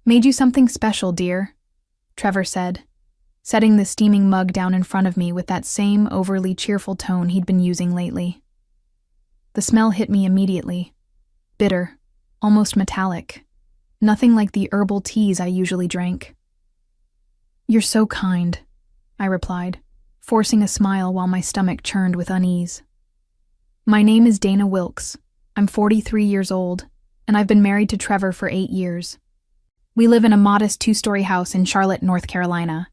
"Made you something special, dear," Trevor said, setting the steaming mug down in front of me with that same overly cheerful tone he'd been using lately. The smell hit me immediately. Bitter, almost metallic. Nothing like the herbal teas I usually drank. "You're so kind," I replied, forcing a smile while my stomach churned with unease. "My name is Dana Wilkes. I'm 43 years old, and I've been married to Trevor for 8 years. We live in a modest 2-story house in Charlotte, North Carolina,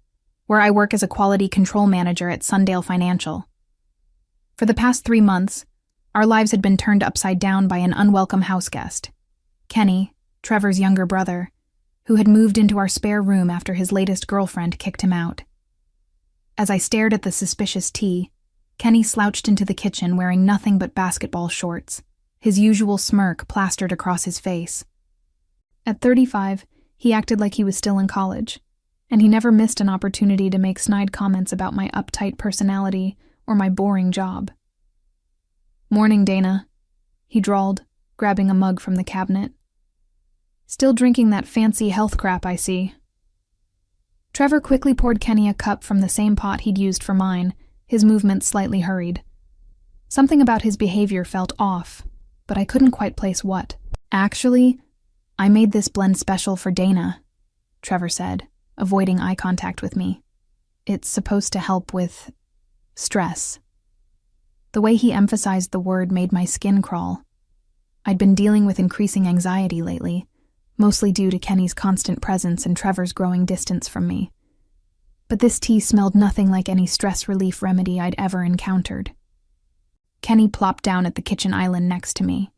where I work as a quality control manager at Sundale Financial. For the past 3 months, our lives had been turned upside down by an unwelcome houseguest, Kenny, Trevor's younger brother, who had moved into our spare room after his latest girlfriend kicked him out. As I stared at the suspicious tea, Kenny slouched into the kitchen wearing nothing but basketball shorts, his usual smirk plastered across his face. At 35, he acted like he was still in college, and he never missed an opportunity to make snide comments about my uptight personality or my boring job. "Morning, Dana," he drawled, grabbing a mug from the cabinet. "Still drinking that fancy health crap, I see." Trevor quickly poured Kenny a cup from the same pot he'd used for mine, his movements slightly hurried. Something about his behavior felt off, but I couldn't quite place what. "Actually, I made this blend special for Dana," Trevor said, avoiding eye contact with me. "It's supposed to help with stress." The way he emphasized the word made my skin crawl. I'd been dealing with increasing anxiety lately, mostly due to Kenny's constant presence and Trevor's growing distance from me. But this tea smelled nothing like any stress relief remedy I'd ever encountered. Kenny plopped down at the kitchen island next to me,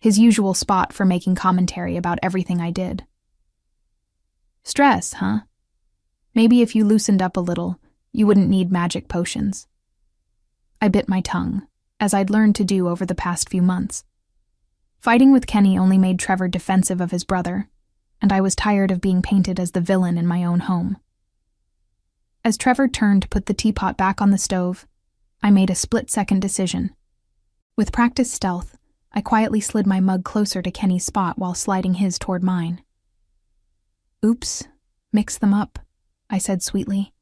his usual spot for making commentary about everything I did. "Stress, huh? Maybe if you loosened up a little, you wouldn't need magic potions." I bit my tongue, as I'd learned to do over the past few months. Fighting with Kenny only made Trevor defensive of his brother, and I was tired of being painted as the villain in my own home. As Trevor turned to put the teapot back on the stove, I made a split-second decision. With practiced stealth, I quietly slid my mug closer to Kenny's spot while sliding his toward mine. "Oops, mix them up," I said sweetly,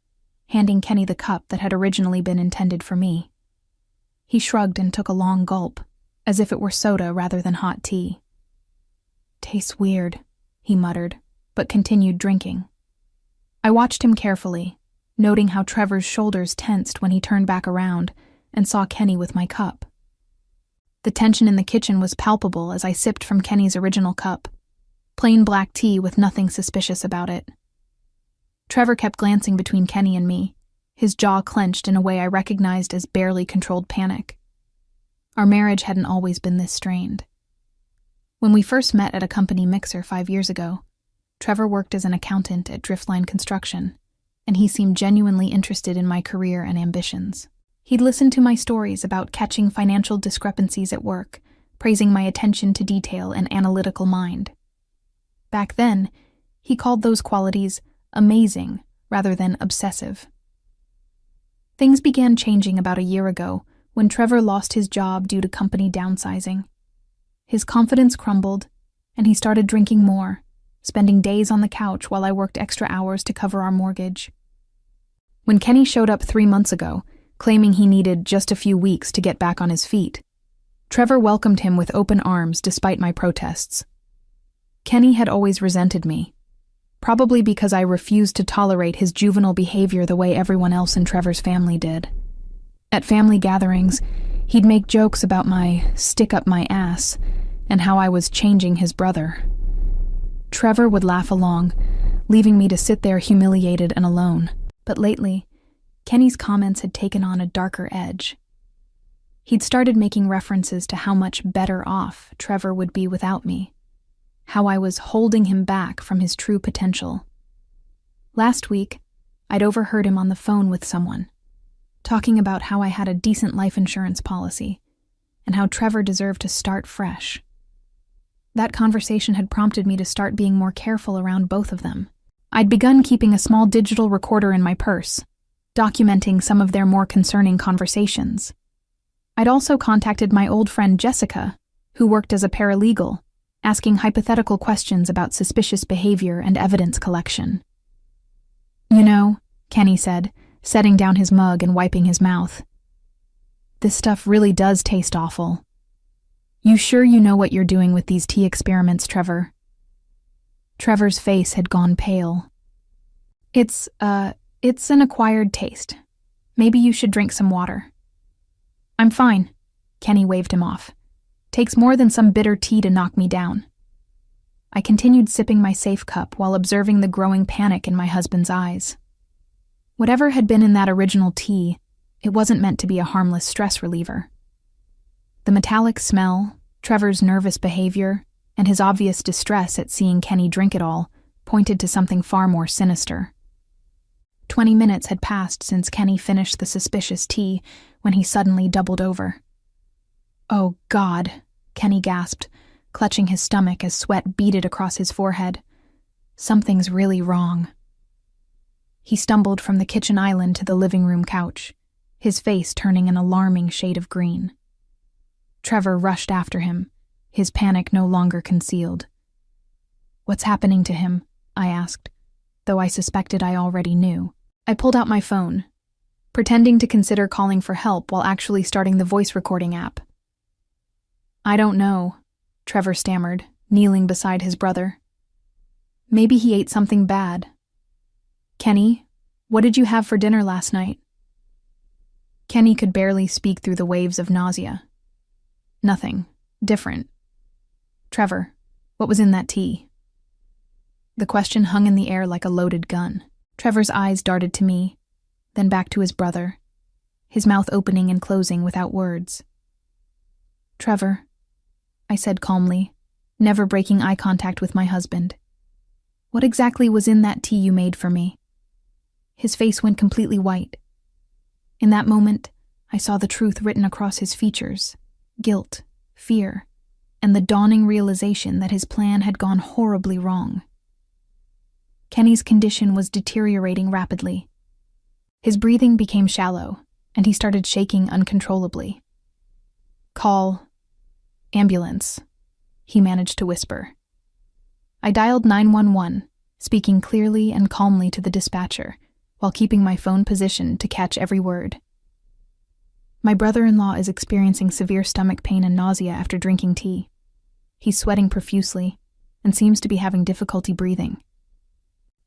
handing Kenny the cup that had originally been intended for me. He shrugged and took a long gulp, as if it were soda rather than hot tea. "Tastes weird," he muttered, but continued drinking. I watched him carefully, noting how Trevor's shoulders tensed when he turned back around and saw Kenny with my cup. The tension in the kitchen was palpable as I sipped from Kenny's original cup, plain black tea with nothing suspicious about it. Trevor kept glancing between Kenny and me, his jaw clenched in a way I recognized as barely controlled panic. Our marriage hadn't always been this strained. When we first met at a company mixer 5 years ago, Trevor worked as an accountant at Driftline Construction, and he seemed genuinely interested in my career and ambitions. He'd listened to my stories about catching financial discrepancies at work, praising my attention to detail and analytical mind. Back then, he called those qualities amazing rather than obsessive. Things began changing about a year ago when Trevor lost his job due to company downsizing. His confidence crumbled, and he started drinking more, spending days on the couch while I worked extra hours to cover our mortgage. When Kenny showed up 3 months ago, claiming he needed just a few weeks to get back on his feet, Trevor welcomed him with open arms despite my protests. Kenny had always resented me, probably because I refused to tolerate his juvenile behavior the way everyone else in Trevor's family did. At family gatherings, he'd make jokes about my stick up my ass and how I was changing his brother. Trevor would laugh along, leaving me to sit there humiliated and alone. But lately, Kenny's comments had taken on a darker edge. He'd started making references to how much better off Trevor would be without me, how I was holding him back from his true potential. Last week, I'd overheard him on the phone with someone, talking about how I had a decent life insurance policy, and how Trevor deserved to start fresh. That conversation had prompted me to start being more careful around both of them. I'd begun keeping a small digital recorder in my purse, documenting some of their more concerning conversations. I'd also contacted my old friend Jessica, who worked as a paralegal, asking hypothetical questions about suspicious behavior and evidence collection. "You know," Kenny said, setting down his mug and wiping his mouth, "this stuff really does taste awful. You sure you know what you're doing with these tea experiments, Trevor?" Trevor's face had gone pale. It's an acquired taste. Maybe you should drink some water." "I'm fine," Kenny waved him off. "Takes more than some bitter tea to knock me down." I continued sipping my safe cup while observing the growing panic in my husband's eyes. Whatever had been in that original tea, it wasn't meant to be a harmless stress reliever. The metallic smell, Trevor's nervous behavior, and his obvious distress at seeing Kenny drink it all pointed to something far more sinister. 20 minutes had passed since Kenny finished the suspicious tea when he suddenly doubled over. "Oh, God," Kenny gasped, clutching his stomach as sweat beaded across his forehead. "Something's really wrong." He stumbled from the kitchen island to the living room couch, his face turning an alarming shade of green. Trevor rushed after him, his panic no longer concealed. "What's happening to him?" I asked, though I suspected I already knew. I pulled out my phone, pretending to consider calling for help while actually starting the voice recording app. "I don't know," Trevor stammered, kneeling beside his brother. "Maybe he ate something bad. Kenny, what did you have for dinner last night?" Kenny could barely speak through the waves of nausea. "Nothing. Different." "Trevor, what was in that tea?" The question hung in the air like a loaded gun. Trevor's eyes darted to me, then back to his brother, his mouth opening and closing without words. "Trevor," I said calmly, never breaking eye contact with my husband, "what exactly was in that tea you made for me?" His face went completely white. In that moment, I saw the truth written across his features: guilt, fear, and the dawning realization that his plan had gone horribly wrong. Kenny's condition was deteriorating rapidly. His breathing became shallow, and he started shaking uncontrollably. "Call ambulance," he managed to whisper. I dialed 911, speaking clearly and calmly to the dispatcher, while keeping my phone positioned to catch every word. "My brother-in-law is experiencing severe stomach pain and nausea after drinking tea. He's sweating profusely and seems to be having difficulty breathing."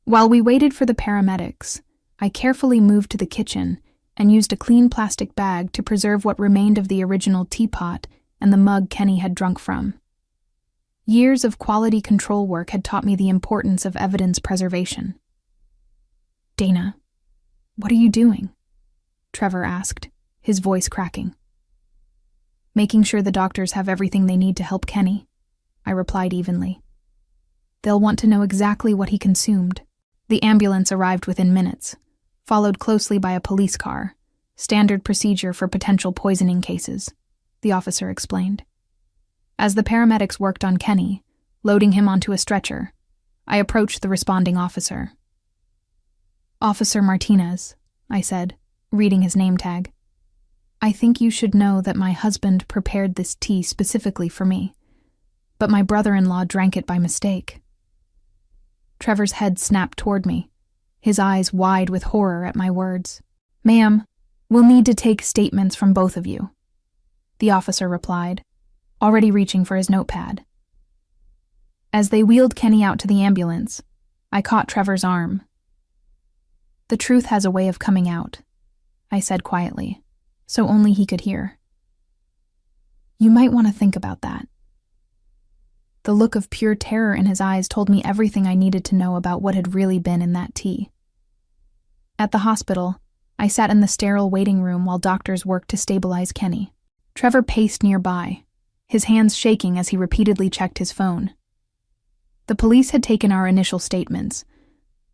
While we waited for the paramedics, I carefully moved to the kitchen and used a clean plastic bag to preserve what remained of the original teapot and the mug Kenny had drunk from. Years of quality control work had taught me the importance of evidence preservation. "Dana, what are you doing?" Trevor asked, his voice cracking. "Making sure the doctors have everything they need to help Kenny," I replied evenly. "They'll want to know exactly what he consumed." The ambulance arrived within minutes, followed closely by a police car, standard procedure for potential poisoning cases, the officer explained. As the paramedics worked on Kenny, loading him onto a stretcher, I approached the responding officer. "Officer Martinez," I said, reading his name tag. "I think you should know that my husband prepared this tea specifically for me, but my brother-in-law drank it by mistake." Trevor's head snapped toward me, his eyes wide with horror at my words. "Ma'am, we'll need to take statements from both of you," the officer replied, already reaching for his notepad. As they wheeled Kenny out to the ambulance, I caught Trevor's arm. "The truth has a way of coming out," I said quietly, so only he could hear. "You might want to think about that." The look of pure terror in his eyes told me everything I needed to know about what had really been in that tea. At the hospital, I sat in the sterile waiting room while doctors worked to stabilize Kenny. Trevor paced nearby, his hands shaking as he repeatedly checked his phone. The police had taken our initial statements,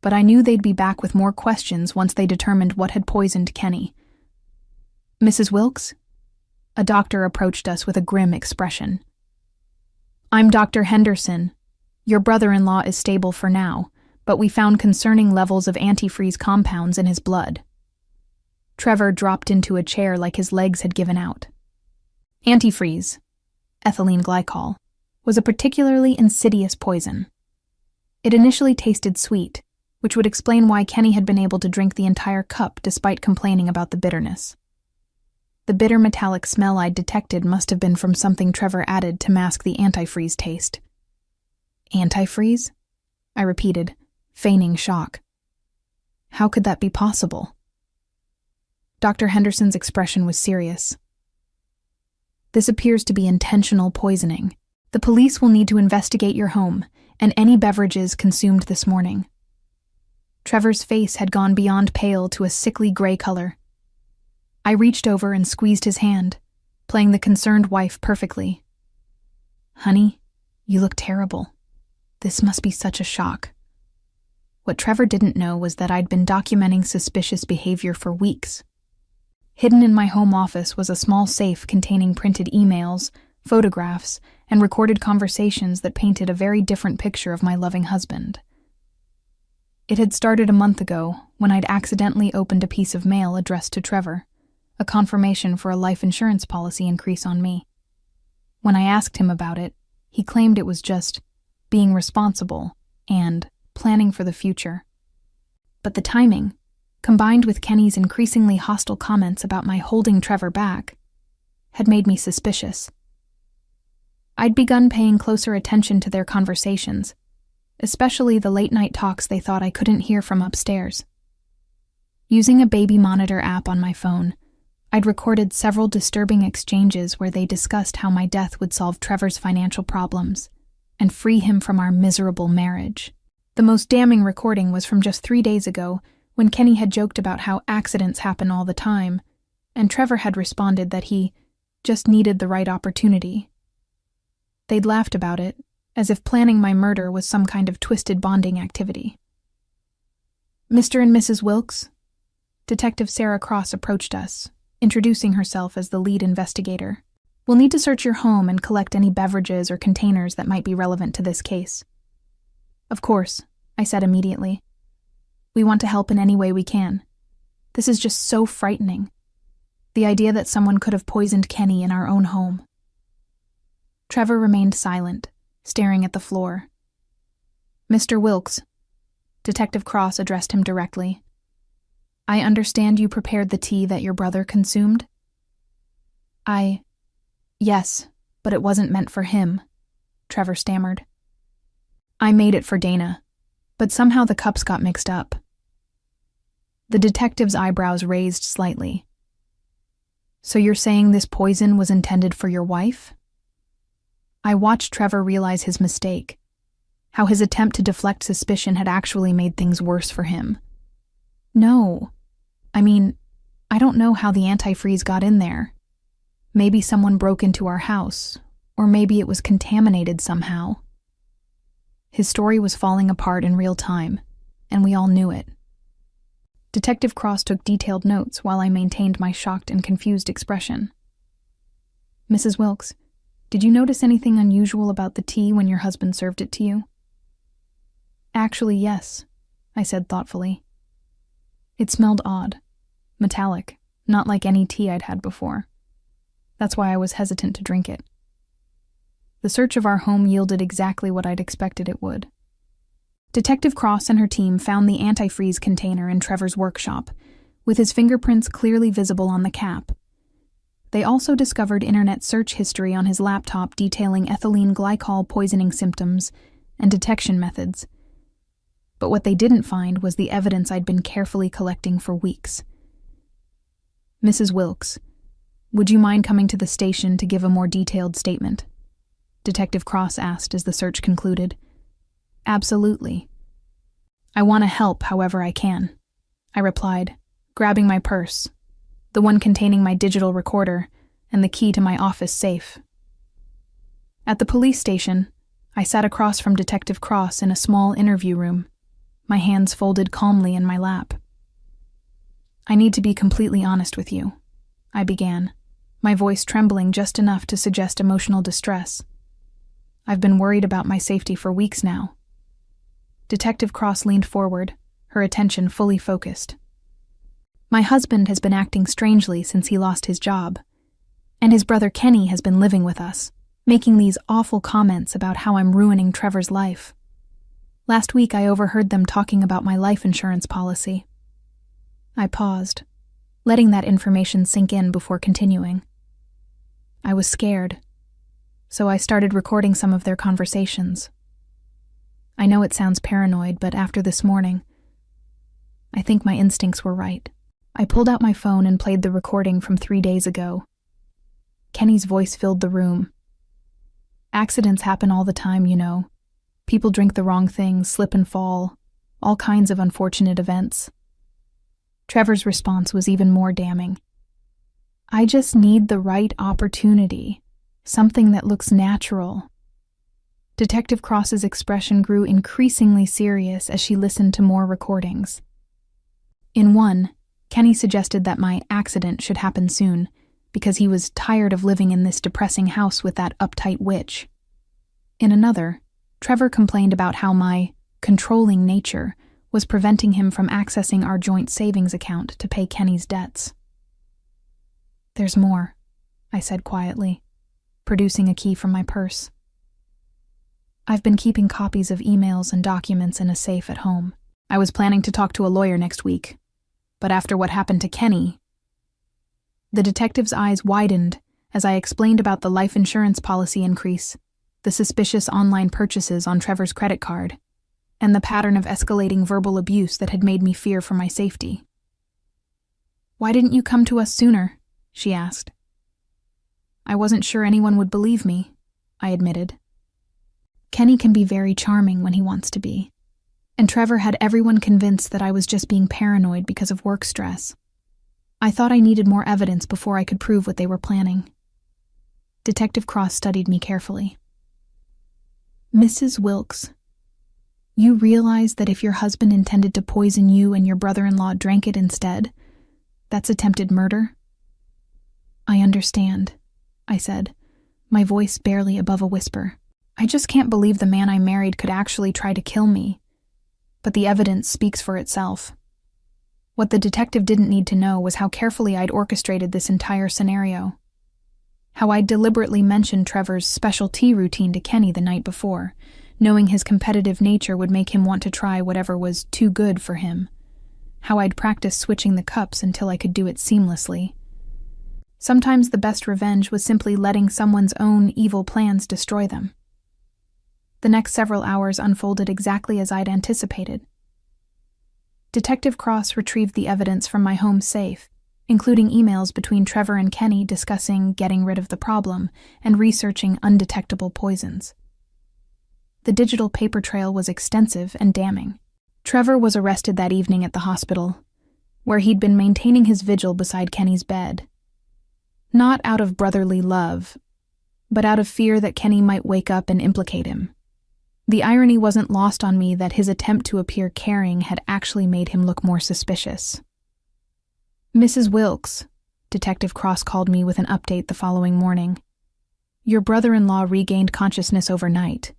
but I knew they'd be back with more questions once they determined what had poisoned Kenny. "Mrs. Wilkes?" A doctor approached us with a grim expression. "I'm Dr. Henderson. Your brother-in-law is stable for now, but we found concerning levels of antifreeze compounds in his blood." Trevor dropped into a chair like his legs had given out. "Antifreeze, ethylene glycol, was a particularly insidious poison. It initially tasted sweet, which would explain why Kenny had been able to drink the entire cup despite complaining about the bitterness. The bitter metallic smell I'd detected must have been from something Trevor added to mask the antifreeze taste. Antifreeze? I repeated, feigning shock. How could that be possible? Dr. Henderson's expression was serious. This appears to be intentional poisoning. The police will need to investigate your home and any beverages consumed this morning. Trevor's face had gone beyond pale to a sickly gray color. I reached over and squeezed his hand, playing the concerned wife perfectly. Honey, you look terrible. This must be such a shock. What Trevor didn't know was that I'd been documenting suspicious behavior for weeks. Hidden in my home office was a small safe containing printed emails, photographs, and recorded conversations that painted a very different picture of my loving husband. It had started a month ago when I'd accidentally opened a piece of mail addressed to Trevor, a confirmation for a life insurance policy increase on me. When I asked him about it, he claimed it was just being responsible and planning for the future. But the timing, combined with Kenny's increasingly hostile comments about my holding Trevor back, had made me suspicious. I'd begun paying closer attention to their conversations, especially the late-night talks they thought I couldn't hear from upstairs. Using a baby monitor app on my phone, I'd recorded several disturbing exchanges where they discussed how my death would solve Trevor's financial problems and free him from our miserable marriage. The most damning recording was from just 3 days ago, when Kenny had joked about how accidents happen all the time, and Trevor had responded that he just needed the right opportunity. They'd laughed about it, as if planning my murder was some kind of twisted bonding activity. Mr. and Mrs. Wilkes? Detective Sarah Cross approached us, introducing herself as the lead investigator. We'll need to search your home and collect any beverages or containers that might be relevant to this case. Of course, I said immediately. We want to help in any way we can. This is just so frightening. The idea that someone could have poisoned Kenny in our own home. Trevor remained silent, staring at the floor. Mr. Wilkes, Detective Cross addressed him directly. I understand you prepared the tea that your brother consumed? Yes, but it wasn't meant for him, Trevor stammered. I made it for Dana, but somehow the cups got mixed up. The detective's eyebrows raised slightly. So you're saying this poison was intended for your wife? I watched Trevor realize his mistake, how his attempt to deflect suspicion had actually made things worse for him. No. I don't know how the antifreeze got in there. Maybe someone broke into our house, or maybe it was contaminated somehow. His story was falling apart in real time, and we all knew it. Detective Cross took detailed notes while I maintained my shocked and confused expression. Mrs. Wilkes, did you notice anything unusual about the tea when your husband served it to you? Actually, yes, I said thoughtfully. It smelled odd, metallic, not like any tea I'd had before. That's why I was hesitant to drink it. The search of our home yielded exactly what I'd expected it would. Detective Cross and her team found the antifreeze container in Trevor's workshop, with his fingerprints clearly visible on the cap. They also discovered internet search history on his laptop detailing ethylene glycol poisoning symptoms and detection methods. But what they didn't find was the evidence I'd been carefully collecting for weeks. Mrs. Wilkes, would you mind coming to the station to give a more detailed statement? Detective Cross asked as the search concluded. Absolutely. I want to help however I can, I replied, grabbing my purse, the one containing my digital recorder and the key to my office safe. At the police station, I sat across from Detective Cross in a small interview room, my hands folded calmly in my lap. I need to be completely honest with you, I began, my voice trembling just enough to suggest emotional distress. I've been worried about my safety for weeks now. Detective Cross leaned forward, her attention fully focused. My husband has been acting strangely since he lost his job, and his brother Kenny has been living with us. making these awful comments about how I'm ruining Trevor's life. Last week I overheard them talking about my life insurance policy. I paused, letting that information sink in before continuing. I was scared, so I started recording some of their conversations. I know it sounds paranoid, but after this morning, I think my instincts were right. I pulled out my phone and played the recording from 3 days ago. Kenny's voice filled the room. Accidents happen all the time, you know. People drink the wrong things, slip and fall, all kinds of unfortunate events. Trevor's response was even more damning. I just need the right opportunity, something that looks natural. Detective Cross's expression grew increasingly serious as she listened to more recordings. In one, Kenny suggested that my accident should happen soon, because he was tired of living in this depressing house with that uptight witch. In another, Trevor complained about how my controlling nature was preventing him from accessing our joint savings account to pay Kenny's debts. There's more, I said quietly, producing a key from my purse. I've been keeping copies of emails and documents in a safe at home. I was planning to talk to a lawyer next week, but after what happened to Kenny... The detective's eyes widened as I explained about the life insurance policy increase, the suspicious online purchases on Trevor's credit card, and the pattern of escalating verbal abuse that had made me fear for my safety. "Why didn't you come to us sooner?" she asked. "I wasn't sure anyone would believe me," I admitted. Kenny can be very charming when he wants to be, and Trevor had everyone convinced that I was just being paranoid because of work stress. I thought I needed more evidence before I could prove what they were planning. Detective Cross studied me carefully. "Mrs. Wilkes, you realize that if your husband intended to poison you and your brother-in-law drank it instead, that's attempted murder?" "I understand," I said, my voice barely above a whisper. "I just can't believe the man I married could actually try to kill me. But the evidence speaks for itself." What the detective didn't need to know was how carefully I'd orchestrated this entire scenario. How I'd deliberately mentioned Trevor's special tea routine to Kenny the night before, knowing his competitive nature would make him want to try whatever was too good for him. How I'd practiced switching the cups until I could do it seamlessly. Sometimes the best revenge was simply letting someone's own evil plans destroy them. The next several hours unfolded exactly as I'd anticipated. Detective Cross retrieved the evidence from my home safe, including emails between Trevor and Kenny discussing getting rid of the problem and researching undetectable poisons. The digital paper trail was extensive and damning. Trevor was arrested that evening at the hospital, where he'd been maintaining his vigil beside Kenny's bed. Not out of brotherly love, but out of fear that Kenny might wake up and implicate him. The irony wasn't lost on me that his attempt to appear caring had actually made him look more suspicious. "Mrs. Wilkes," Detective Cross called me with an update the following morning. "Your brother-in-law regained consciousness overnight.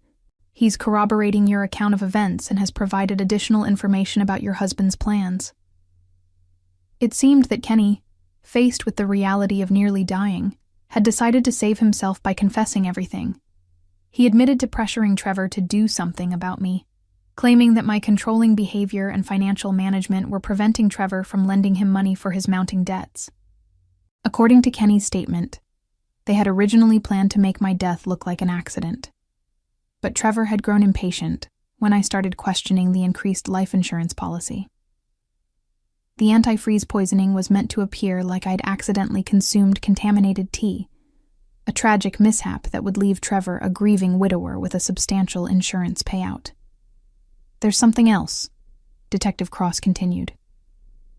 He's corroborating your account of events and has provided additional information about your husband's plans." It seemed that Kenny, faced with the reality of nearly dying, had decided to save himself by confessing everything. He admitted to pressuring Trevor to do something about me, claiming that my controlling behavior and financial management were preventing Trevor from lending him money for his mounting debts. According to Kenny's statement, they had originally planned to make my death look like an accident. But Trevor had grown impatient when I started questioning the increased life insurance policy. The antifreeze poisoning was meant to appear like I'd accidentally consumed contaminated tea, a tragic mishap that would leave Trevor a grieving widower with a substantial insurance payout. "There's something else," Detective Cross continued.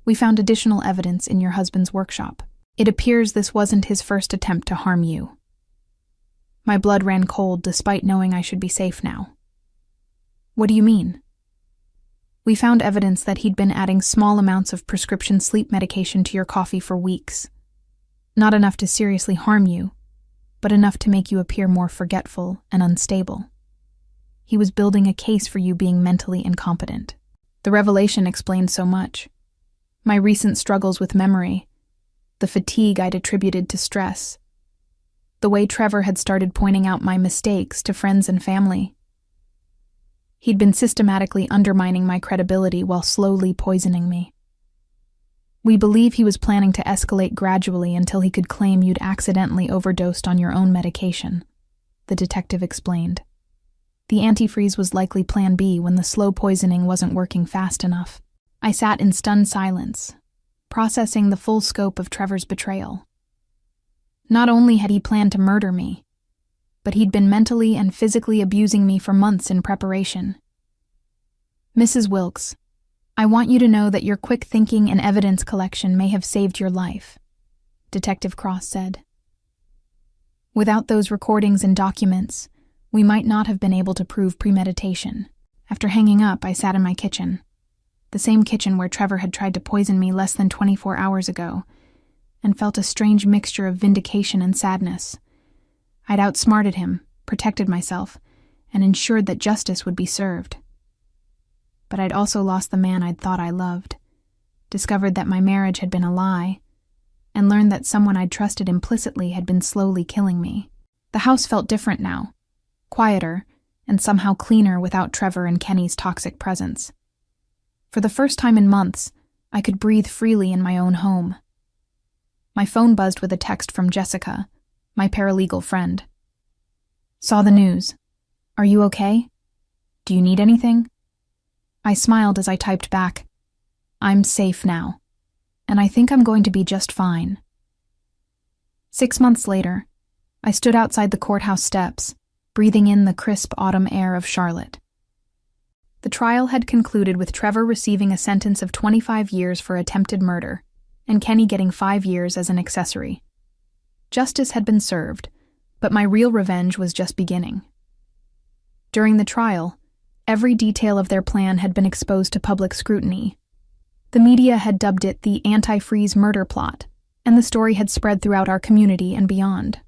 "We found additional evidence in your husband's workshop. It appears this wasn't his first attempt to harm you." My blood ran cold despite knowing I should be safe now. "What do you mean?" "We found evidence that he'd been adding small amounts of prescription sleep medication to your coffee for weeks. Not enough to seriously harm you, but enough to make you appear more forgetful and unstable. He was building a case for you being mentally incompetent." The revelation explained so much. My recent struggles with memory, the fatigue I'd attributed to stress, the way Trevor had started pointing out my mistakes to friends and family. He'd been systematically undermining my credibility while slowly poisoning me. We believe he was planning to escalate gradually until he could claim you'd accidentally overdosed on your own medication, the detective explained. The antifreeze was likely plan B when the slow poisoning wasn't working fast enough. I sat in stunned silence, processing the full scope of Trevor's betrayal. Not only had he planned to murder me, but he'd been mentally and physically abusing me for months in preparation. Mrs. Wilkes, I want you to know that your quick thinking and evidence collection may have saved your life, Detective Cross said. Without those recordings and documents, we might not have been able to prove premeditation. After hanging up, I sat in my kitchen, the same kitchen where Trevor had tried to poison me less than 24 hours ago, and felt a strange mixture of vindication and sadness. I'd outsmarted him, protected myself, and ensured that justice would be served. But I'd also lost the man I'd thought I loved, discovered that my marriage had been a lie, and learned that someone I'd trusted implicitly had been slowly killing me. The house felt different now, quieter, and somehow cleaner without Trevor and Kenny's toxic presence. For the first time in months, I could breathe freely in my own home. My phone buzzed with a text from Jessica, my paralegal friend. Saw the news. Are you okay? Do you need anything? I smiled as I typed back, I'm safe now, and I think I'm going to be just fine. 6 months later, I stood outside the courthouse steps, breathing in the crisp autumn air of Charlotte. The trial had concluded with Trevor receiving a sentence of 25 years for attempted murder, and Kenny getting 5 years as an accessory. Justice had been served, but my real revenge was just beginning. During the trial, every detail of their plan had been exposed to public scrutiny. The media had dubbed it the anti-freeze murder plot, and the story had spread throughout our community and beyond.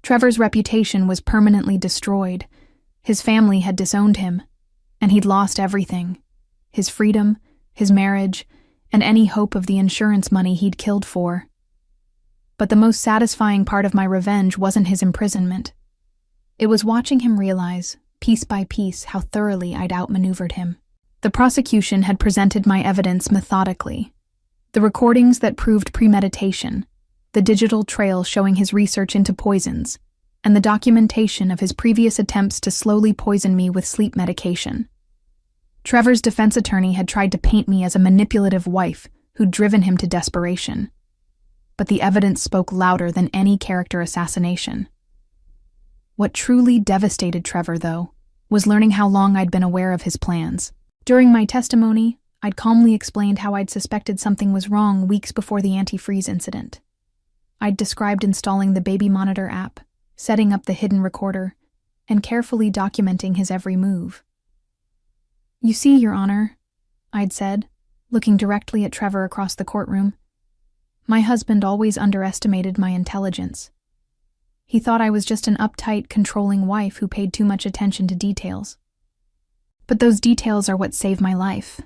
Trevor's reputation was permanently destroyed. His family had disowned him, and he'd lost everything: his freedom, his marriage, and any hope of the insurance money he'd killed for. But the most satisfying part of my revenge wasn't his imprisonment. It was watching him realize, piece by piece, how thoroughly I'd outmaneuvered him. The prosecution had presented my evidence methodically. The recordings that proved premeditation, the digital trail showing his research into poisons, and the documentation of his previous attempts to slowly poison me with sleep medication. Trevor's defense attorney had tried to paint me as a manipulative wife who'd driven him to desperation. But the evidence spoke louder than any character assassination. What truly devastated Trevor, though, was learning how long I'd been aware of his plans. During my testimony, I'd calmly explained how I'd suspected something was wrong weeks before the antifreeze incident. I'd described installing the baby monitor app, setting up the hidden recorder, and carefully documenting his every move. You see, Your Honor, I'd said, looking directly at Trevor across the courtroom. My husband always underestimated my intelligence. He thought I was just an uptight, controlling wife who paid too much attention to details. But those details are what saved my life.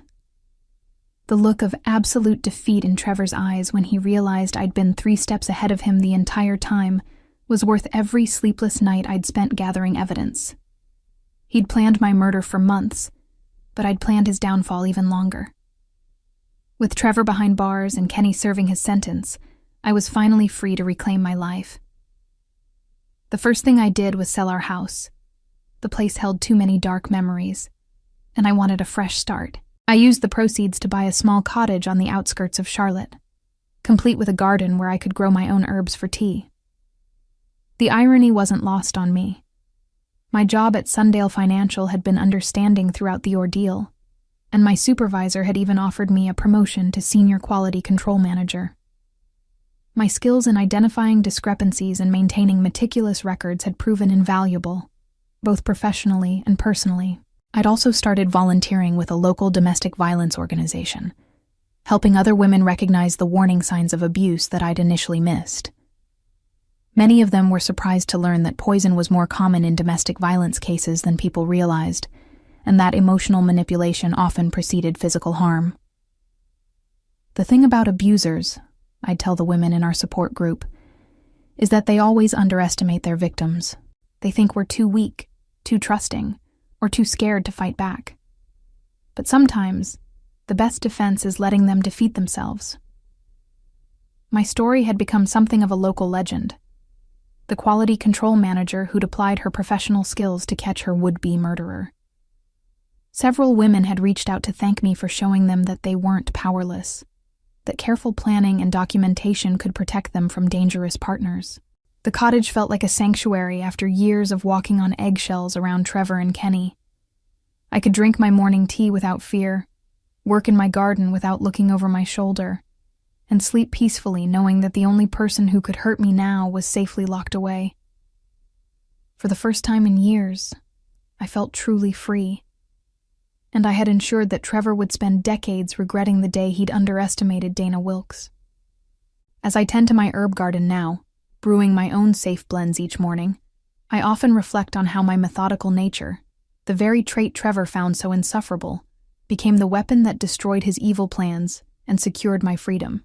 The look of absolute defeat in Trevor's eyes when he realized I'd been 3 steps ahead of him the entire time was worth every sleepless night I'd spent gathering evidence. He'd planned my murder for months, but I'd planned his downfall even longer. With Trevor behind bars and Kenny serving his sentence, I was finally free to reclaim my life. The first thing I did was sell our house. The place held too many dark memories, and I wanted a fresh start. I used the proceeds to buy a small cottage on the outskirts of Charlotte, complete with a garden where I could grow my own herbs for tea. The irony wasn't lost on me. My job at Sundale Financial had been understanding throughout the ordeal, and my supervisor had even offered me a promotion to Senior Quality Control Manager. My skills in identifying discrepancies and maintaining meticulous records had proven invaluable, both professionally and personally. I'd also started volunteering with a local domestic violence organization, helping other women recognize the warning signs of abuse that I'd initially missed. Many of them were surprised to learn that poison was more common in domestic violence cases than people realized, and that emotional manipulation often preceded physical harm. The thing about abusers, I'd tell the women in our support group, is that they always underestimate their victims. They think we're too weak, too trusting, or too scared to fight back. But sometimes, the best defense is letting them defeat themselves. My story had become something of a local legend. The quality control manager who'd applied her professional skills to catch her would-be murderer. Several women had reached out to thank me for showing them that they weren't powerless, that careful planning and documentation could protect them from dangerous partners. The cottage felt like a sanctuary after years of walking on eggshells around Trevor and Kenny. I could drink my morning tea without fear, work in my garden without looking over my shoulder, and sleep peacefully knowing that the only person who could hurt me now was safely locked away. For the first time in years, I felt truly free. And I had ensured that Trevor would spend decades regretting the day he'd underestimated Dana Wilkes. As I tend to my herb garden now, brewing my own safe blends each morning, I often reflect on how my methodical nature, the very trait Trevor found so insufferable, became the weapon that destroyed his evil plans and secured my freedom.